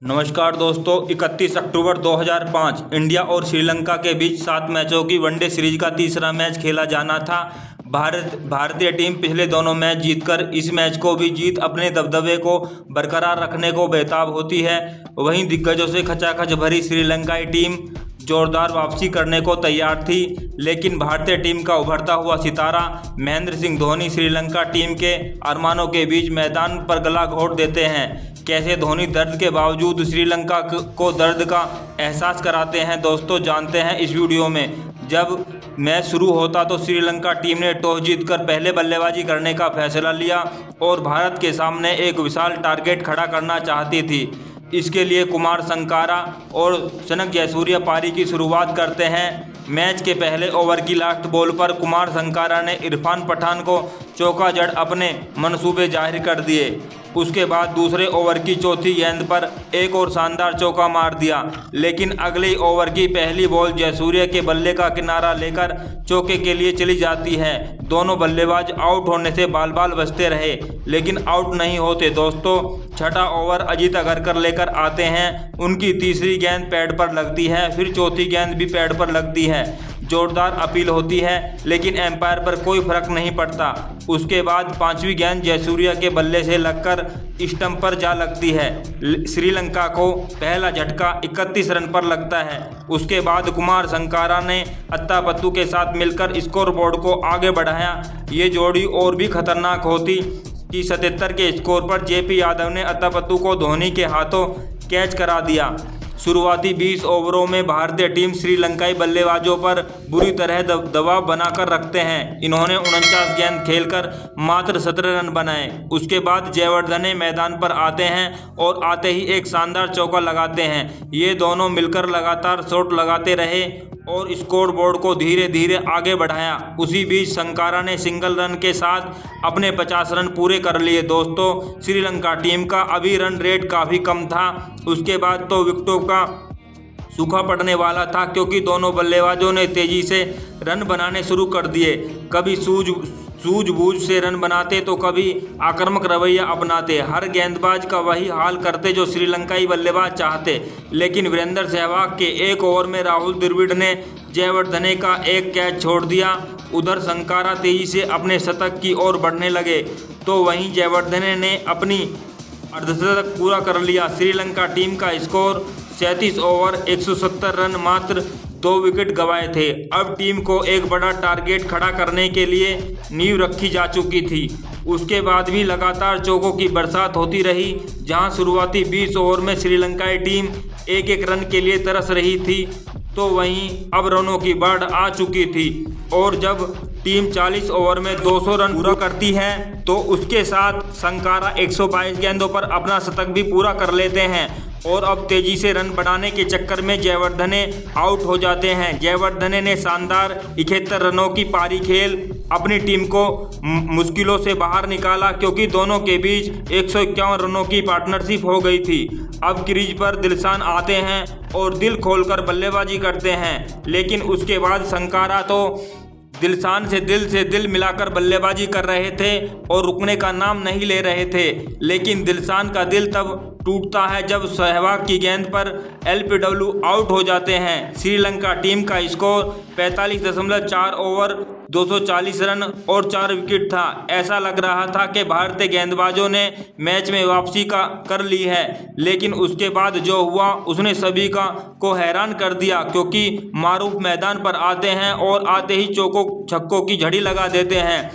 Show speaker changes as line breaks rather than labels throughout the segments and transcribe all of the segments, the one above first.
नमस्कार दोस्तों, 31 अक्टूबर 2005 इंडिया और श्रीलंका के बीच 7 मैचों की वनडे सीरीज का तीसरा मैच खेला जाना था। भारतीय टीम पिछले दोनों मैच जीतकर इस मैच को भी जीत अपने दबदबे को बरकरार रखने को बेताब होती है। वहीं दिग्गजों से खचाखच भरी श्रीलंकाई टीम जोरदार वापसी करने को तैयार थी, लेकिन भारतीय टीम का उभरता हुआ सितारा महेंद्र सिंह धोनी श्रीलंका टीम के अरमानों के बीच मैदान पर गला घोट देते हैं। कैसे धोनी दर्द के बावजूद श्रीलंका को दर्द का एहसास कराते हैं दोस्तों, जानते हैं इस वीडियो में। जब मैच शुरू होता तो श्रीलंका टीम ने टॉस जीतकर पहले बल्लेबाजी करने का फैसला लिया और भारत के सामने एक विशाल टारगेट खड़ा करना चाहती थी। इसके लिए कुमार संगाकारा और सनक जयसूर्य पारी की शुरुआत करते हैं। मैच के पहले ओवर की लास्ट बॉल पर कुमार संगाकारा ने इरफान पठान को चौका जड़ अपने मंसूबे जाहिर कर दिए। उसके बाद दूसरे ओवर की चौथी गेंद पर एक और शानदार चौका मार दिया, लेकिन अगले ओवर की पहली बॉल जयसूर्य के बल्ले का किनारा लेकर चौके के लिए चली जाती है। दोनों बल्लेबाज आउट होने से बाल बाल बचते रहे, लेकिन आउट नहीं होते दोस्तों। छठा ओवर अजीत अगरकर लेकर आते हैं। उनकी तीसरी गेंद पैड पर लगती है, फिर चौथी गेंद भी पैड पर लगती है। जोरदार अपील होती है, लेकिन एम्पायर पर कोई फर्क नहीं पड़ता। उसके बाद पांचवी गेंद जयसूर्य के बल्ले से लगकर स्टंप पर जा लगती है। श्रीलंका को पहला झटका 31 रन पर लगता है। उसके बाद कुमार संगाकारा ने अत्तापत्तू के साथ मिलकर स्कोरबोर्ड को आगे बढ़ाया। ये जोड़ी और भी खतरनाक होती कि 77 के स्कोर पर जेपी यादव ने अत्तापत्तू को धोनी के हाथों कैच करा दिया। शुरुआती 20 ओवरों में भारतीय टीम श्रीलंकाई बल्लेबाजों पर बुरी तरह दबाव बनाकर रखते हैं। इन्होंने 49 गेंद खेलकर मात्र 17 रन बनाए। उसके बाद जयवर्धने मैदान पर आते हैं और आते ही एक शानदार चौका लगाते हैं। ये दोनों मिलकर लगातार शॉट लगाते रहे और स्कोरबोर्ड को धीरे धीरे आगे बढ़ाया। उसी बीच संगाकारा ने सिंगल रन के साथ अपने 50 रन पूरे कर लिए दोस्तों। श्रीलंका टीम का अभी रन रेट काफ़ी कम था। उसके बाद तो विकेटों का सूखा पड़ने वाला था, क्योंकि दोनों बल्लेबाजों ने तेजी से रन बनाने शुरू कर दिए। कभी सूझबूझ से रन बनाते तो कभी आक्रामक रवैया अपनाते। हर गेंदबाज का वही हाल करते जो श्रीलंकाई बल्लेबाज चाहते। लेकिन वीरेंद्र सहवाग के एक ओवर में राहुल द्रविड़ ने जयवर्धने का एक कैच छोड़ दिया। उधर संगाकारा तेजी से अपने शतक की ओर बढ़ने लगे, तो वहीं जयवर्धने ने अपनी अर्धशतक पूरा कर लिया। श्रीलंका टीम का स्कोर 37 ओवर 170 रन, मात्र 2 विकेट गंवाए थे। अब टीम को एक बड़ा टारगेट खड़ा करने के लिए नींव रखी जा चुकी थी। उसके बाद भी लगातार चौकों की बरसात होती रही। जहां शुरुआती 20 ओवर में श्रीलंकाई टीम एक रन के लिए तरस रही थी, तो वहीं अब रनों की बाढ़ आ चुकी थी। और जब टीम 40 ओवर में 200 रन पूरा करती है, तो उसके साथ संगाकारा 122 गेंदों पर अपना शतक भी पूरा कर लेते हैं। और अब तेजी से रन बनाने के चक्कर में जयवर्धने आउट हो जाते हैं। जयवर्धने ने शानदार 71 रनों की पारी खेल अपनी टीम को मुश्किलों से बाहर निकाला, क्योंकि दोनों के बीच 151 रनों की पार्टनरशिप हो गई थी। अब क्रीज पर दिलशान आते हैं और दिल खोलकर बल्लेबाजी करते हैं, लेकिन उसके बाद संगाकारा तो दिलशान से दिल मिलाकर बल्लेबाजी कर रहे थे और रुकने का नाम नहीं ले रहे थे। लेकिन दिलशान का दिल तब टूटता है जब सहवाग की गेंद पर एलबीडब्ल्यू आउट हो जाते हैं। श्रीलंका टीम का स्कोर 45.4 ओवर 240 रन और 4 विकेट था। ऐसा लग रहा था कि भारतीय गेंदबाजों ने मैच में वापसी कर ली है, लेकिन उसके बाद जो हुआ उसने सभी को हैरान कर दिया, क्योंकि मारूफ मैदान पर आते हैं और आते ही चौकों छक्कों की झड़ी लगा देते हैं।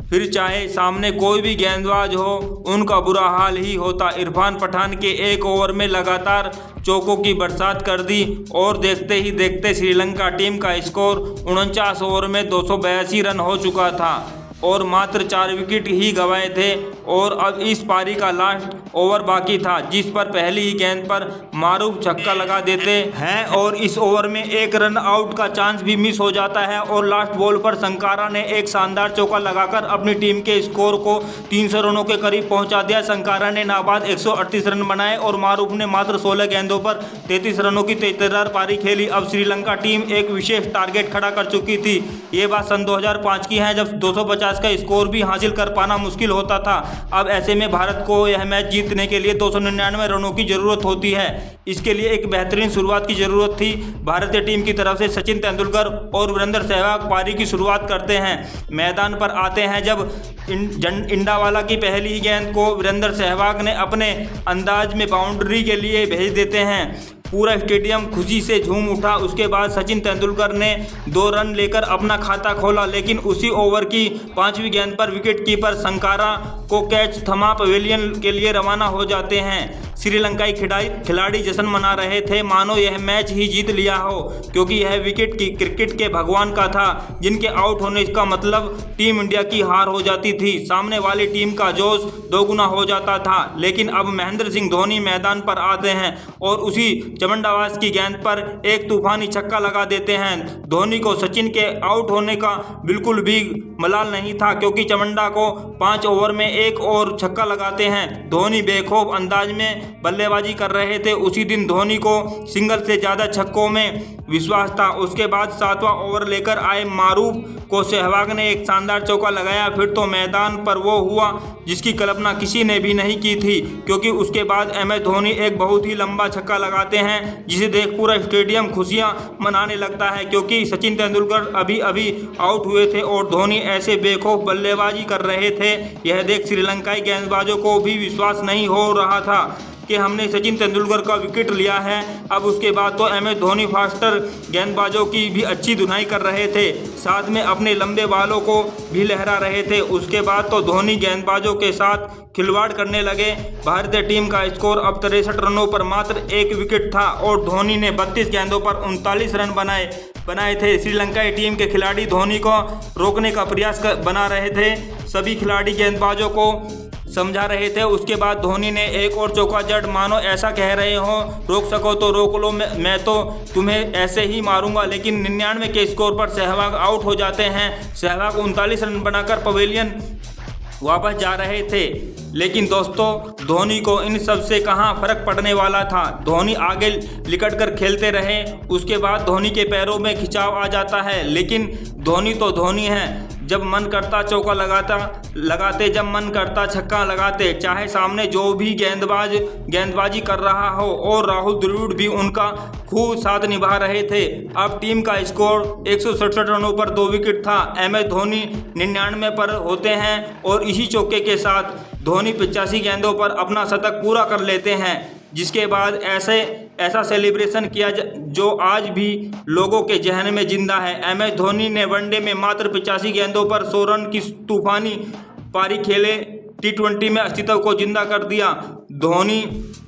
फिर चाहे सामने कोई भी गेंदबाज हो, उनका बुरा हाल ही होता। इरफान पठान के एक ओवर में लगातार चौकों की बरसात कर दी और देखते ही देखते श्रीलंका टीम का स्कोर 49 ओवर में 282 रन हो चुका था और मात्र 4 विकेट ही गंवाए थे। और अब इस पारी का लास्ट ओवर बाकी था, जिस पर पहली ही गेंद पर मारूफ छक्का लगा देते हैं और इस ओवर में 1 रन आउट का चांस भी मिस हो जाता है। और लास्ट बॉल पर संगाकारा ने एक शानदार चौका लगाकर अपनी टीम के स्कोर को 300 रनों के करीब पहुंचा दिया। संगाकारा ने नाबाद 138 रन बनाए और मारूफ ने मात्र 16 गेंदों पर 33 रनों की तेजतर्रार पारी खेली। अब श्रीलंका टीम एक विशेष टारगेट खड़ा कर चुकी थी। ये बात सन 2005 की है, जब 250 का स्कोर भी हासिल कर पाना मुश्किल होता था। अब ऐसे में भारत को यह मैच जीतने के लिए 299 रनों की ज़रूरत होती है। इसके लिए एक बेहतरीन शुरुआत की ज़रूरत थी। भारतीय टीम की तरफ से सचिन तेंदुलकर और वीरेंद्र सहवाग पारी की शुरुआत करते हैं। मैदान पर आते हैं जब इंडावाला की पहली ही गेंद को वीरेंद्र सहवाग ने अपने अंदाज में बाउंड्री के लिए भेज देते हैं। पूरा स्टेडियम खुशी से झूम उठा। उसके बाद सचिन तेंदुलकर ने 2 रन लेकर अपना खाता खोला, लेकिन उसी ओवर की 5वीं गेंद पर विकेटकीपर संकारा को कैच थमा पवेलियन के लिए रवाना हो जाते हैं। श्रीलंकाई खिलाड़ी जश्न मना रहे थे मानो यह मैच ही जीत लिया हो, क्योंकि यह विकेट की क्रिकेट के भगवान का था, जिनके आउट होने का मतलब टीम इंडिया की हार हो जाती थी। सामने वाली टीम का जोश दोगुना हो जाता था। लेकिन अब महेंद्र सिंह धोनी मैदान पर आते हैं और उसी चमंडावास की गेंद पर एक तूफानी छक्का लगा देते हैं। धोनी को सचिन के आउट होने का बिल्कुल भी मलाल नहीं था, क्योंकि चमंडा को 5 ओवर में एक और छक्का लगाते हैं। धोनी बेखौफ अंदाज में बल्लेबाजी कर रहे थे। उसी दिन धोनी को सिंगल से ज़्यादा छक्कों में विश्वास था। उसके बाद 7वां ओवर लेकर आए मारूफ को सहवाग ने एक शानदार चौका लगाया। फिर तो मैदान पर वो हुआ जिसकी कल्पना किसी ने भी नहीं की थी, क्योंकि उसके बाद MS धोनी एक बहुत ही लंबा छक्का लगाते हैं, जिसे देख पूरा स्टेडियम खुशियां मनाने लगता है, क्योंकि सचिन तेंदुलकर अभी अभी आउट हुए थे और धोनी ऐसे बेखौफ बल्लेबाजी कर रहे थे। यह देख श्रीलंकाई गेंदबाजों को भी विश्वास नहीं हो रहा था कि हमने सचिन तेंदुलकर का विकेट लिया है। अब उसके बाद तो MS धोनी फास्टर गेंदबाजों की भी अच्छी धुनाई कर रहे थे, साथ में अपने लंबे बालों को भी लहरा रहे थे। उसके बाद तो धोनी गेंदबाजों के साथ खिलवाड़ करने लगे। भारतीय टीम का स्कोर अब 63 रनों पर मात्र 1 विकेट था और धोनी ने 32 गेंदों पर 39 रन बनाए थे। श्रीलंकाई टीम के खिलाड़ी धोनी को रोकने का प्रयास बना रहे थे। सभी खिलाड़ी गेंदबाजों को समझा रहे थे। उसके बाद धोनी ने एक और चौका जड़ मानो ऐसा कह रहे हो रोक सको तो रोक लो, मैं तो तुम्हें ऐसे ही मारूंगा। लेकिन 99 के स्कोर पर सहवाग आउट हो जाते हैं। सहवाग 39 रन बनाकर पवेलियन वापस जा रहे थे। लेकिन दोस्तों, धोनी को इन सब से कहाँ फर्क पड़ने वाला था। धोनी आगे लिकट कर खेलते रहे। उसके बाद धोनी के पैरों में खिंचाव आ जाता है, लेकिन धोनी तो धोनी है। जब मन करता चौका लगाते, जब मन करता छक्का लगाते, चाहे सामने जो भी गेंदबाजी कर रहा हो। और राहुल द्रविड़ भी उनका खूब साथ निभा रहे थे। अब टीम का स्कोर 167 रनों पर 2 विकेट था। MS धोनी 99 पर होते हैं और इसी चौके के साथ धोनी 85 गेंदों पर अपना शतक पूरा कर लेते हैं, जिसके बाद ऐसा सेलिब्रेशन किया जो आज भी लोगों के जहन में जिंदा है। MS धोनी ने वनडे में मात्र 85 गेंदों पर 100 रन की तूफानी पारी खेले T20 में अस्तित्व को जिंदा कर दिया। धोनी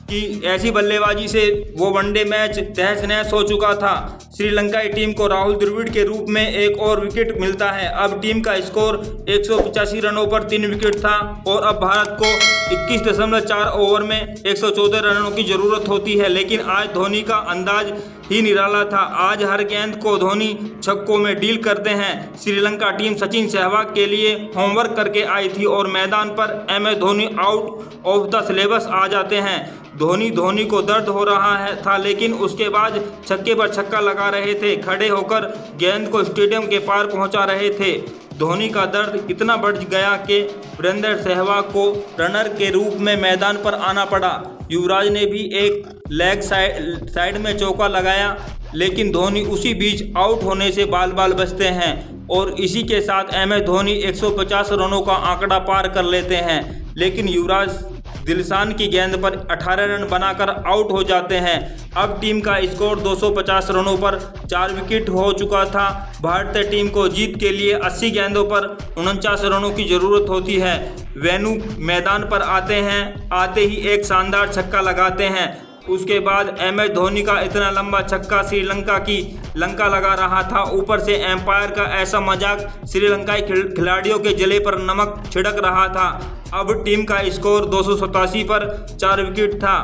की ऐसी बल्लेबाजी से वो वनडे मैच तहस नहस हो चुका था। श्रीलंकाई टीम को राहुल द्रविड़ के रूप में एक और विकेट मिलता है। अब टीम का स्कोर 185 रनों पर 3 विकेट था और अब भारत को 21.4 ओवर में 114 रनों की ज़रूरत होती है। लेकिन आज धोनी का अंदाज ही निराला था। आज हर गेंद को धोनी छक्कों में डील करते हैं। श्रीलंका टीम सचिन सहवाग के लिए होमवर्क करके आई थी और मैदान पर MS Dhoni out of the syllabus आ जाते हैं। धोनी को दर्द हो रहा था, लेकिन उसके बाद छक्के पर छक्का लगा रहे थे। खड़े होकर गेंद को स्टेडियम के पार पहुंचा रहे थे। धोनी का दर्द इतना बढ़ गया कि वीरेंद्र सहवाग को रनर के रूप में मैदान पर आना पड़ा। युवराज ने भी एक लेग साइड में चौका लगाया, लेकिन धोनी उसी बीच आउट होने से बाल बचते हैं और इसी के साथ MS धोनी 150 रनों का आंकड़ा पार कर लेते हैं। लेकिन युवराज दिलशान की गेंद पर 18 रन बनाकर आउट हो जाते हैं। अब टीम का स्कोर 250 रनों पर 4 विकेट हो चुका था। भारतीय टीम को जीत के लिए 80 गेंदों पर 49 रनों की ज़रूरत होती है। वेनु मैदान पर आते ही एक शानदार छक्का लगाते हैं। उसके बाद MS धोनी का इतना लंबा छक्का श्रीलंका की लंका लगा रहा था। ऊपर से एम्पायर का ऐसा मजाक श्रीलंकाई खिलाड़ियों के जले पर नमक छिड़क रहा था। अब टीम का स्कोर 287 पर 4 विकेट था।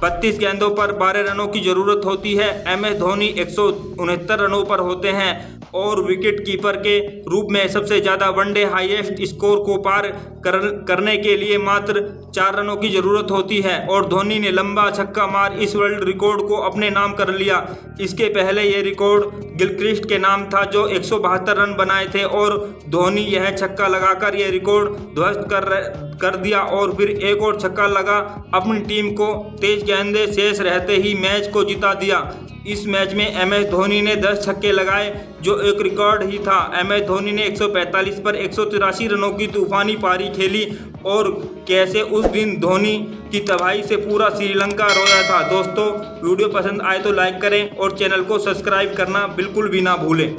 32 गेंदों पर 12 रनों की ज़रूरत होती है। MS धोनी 169 रनों पर होते हैं। और विकेटकीपर के रूप में सबसे ज़्यादा वनडे हाईएस्ट स्कोर को पार करने के लिए मात्र 4 रनों की ज़रूरत होती है और धोनी ने लंबा छक्का मार इस वर्ल्ड रिकॉर्ड को अपने नाम कर लिया। इसके पहले ये रिकॉर्ड गिलक्रिस्ट के नाम था जो 172 रन बनाए थे और धोनी यह छक्का लगाकर यह रिकॉर्ड ध्वस्त कर दिया और फिर एक और छक्का लगा अपनी टीम को तेज गेंदें शेष रहते ही मैच को जिता दिया। इस मैच में MS धोनी ने 10 छक्के लगाए जो एक रिकॉर्ड ही था। MS धोनी ने 145 पर 183 रनों की तूफानी पारी खेली और कैसे उस दिन धोनी की तबाही से पूरा श्रीलंका रोया था। दोस्तों वीडियो पसंद आए तो लाइक करें और चैनल को सब्सक्राइब करना बिल्कुल भी ना भूलें।